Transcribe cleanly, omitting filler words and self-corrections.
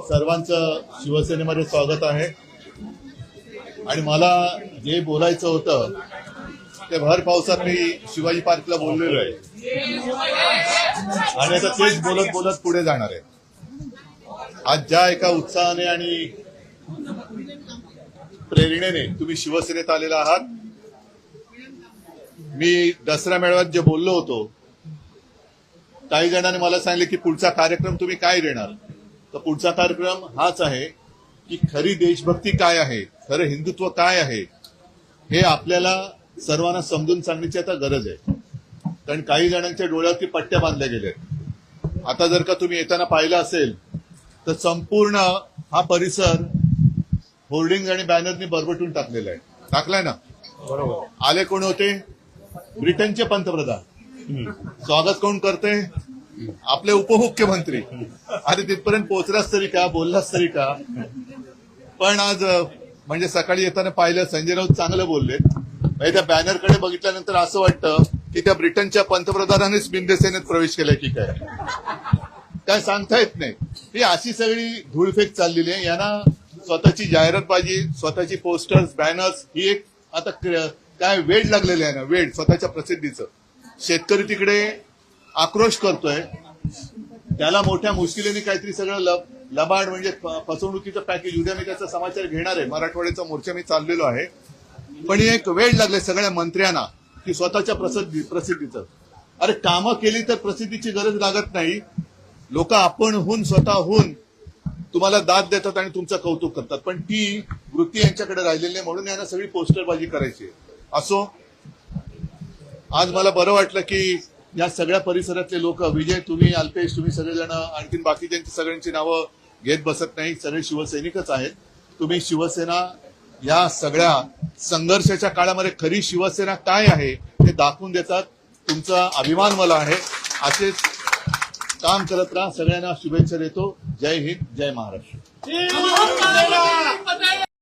सर्वांचं शिवसेनेमध्ये स्वागत आहे. आणि मला जे बोलायचं होतं ते भर पावसात मी शिवाजी पार्कला बोललेलो आहे आणि आता तेच बोलत बोलत पुढे जाणार आहे. आज ज्या एका उत्साहाने आणि प्रेरणेने तुम्ही शिवसेनेत आलेला आहात, मी दसरा मेळाव्यात जे बोललो होतो, काही जणांनी मला सांगितले की पुढचा कार्यक्रम तुम्ही काय देणार. तर पुढचा कार्यक्रम हाच आहे की खरी देशभक्ती काय आहे, खरं हिंदुत्व काय आहे, हे आपल्याला सर्वांना समजून सांगण्याची आता गरज आहे. कारण काही जणांच्या डोळ्यावरती पट्ट्या बांधल्या गेल्या. आता जर का तुम्ही येताना पाहिलं असेल तर संपूर्ण हा परिसर होर्डिंग आणि बॅनरनी बरबटून टाकलेला आहे. टाकलाय ना? बरोबर. आले कोण होते? ब्रिटनचे पंतप्रधान. स्वागत कोण करते? आपले उपमुख्यमंत्री. अरे तिथपर्यंत पोहोचलाच तरी का, बोललाच तरी का? पण आज म्हणजे सकाळी येताना पाहिलं संजय राऊत चांगलं बोलले. म्हणजे त्या बॅनरकडे बघितल्यानंतर असं वाटतं की त्या ब्रिटनच्या पंतप्रधानानेच बिंदेसेनेत प्रवेश केलाय की काय सांगता येत नाही. ही अशी सगळी धूळफेक चाललेली आहे. यांना स्वतःची जाहिरातबाजी, स्वतःची पोस्टर्स, बॅनर्स ही एक आता काय वेड लागलेलं आहे ना, वेड स्वतःच्या प्रसिद्धीचं. शेतकरी तिकडे आक्रोश करतोय, त्याला मोठ्या मुश्किलीने काहीतरी सगळं लबाड म्हणजे फसवणुकीचं पॅकेज. उद्या मी त्याचा समाचार घेणार आहे. मराठवाड्याचा मोर्चा मी चाललेलो आहे. पण एक वेळ लागले सगळ्या मंत्र्यांना की स्वतःच्या प्रसिद्धीचं. अरे कामं केली तर प्रसिद्धीची गरज लागत नाही. लोक आपणहून स्वतःहून तुम्हाला दाद देतात आणि तुमचं कौतुक करतात. पण ती वृत्ती यांच्याकडे राहिलेली नाही, म्हणून यांना सगळी पोस्टरबाजी करायची. असो, आज मला बरं वाटलं की या सगळ्या परिसरातले लोक, विजय, तुम्ही, अल्पेश, तुम्ही सगळेजण, आणखीन बाकीच्यांची सगळ्यांची नावं घेत बसत नाही, सगळे शिवसैनिकच आहेत. तुम्ही शिवसेना या सगळ्या संघर्षाच्या काळामध्ये खरी शिवसेना काय आहे ते दाखवून देतात. तुमचा अभिमान मला आहे. असेच काम करत राहा. सगळ्यांना शुभेच्छा देतो. जय हिंद, जय महाराष्ट्र.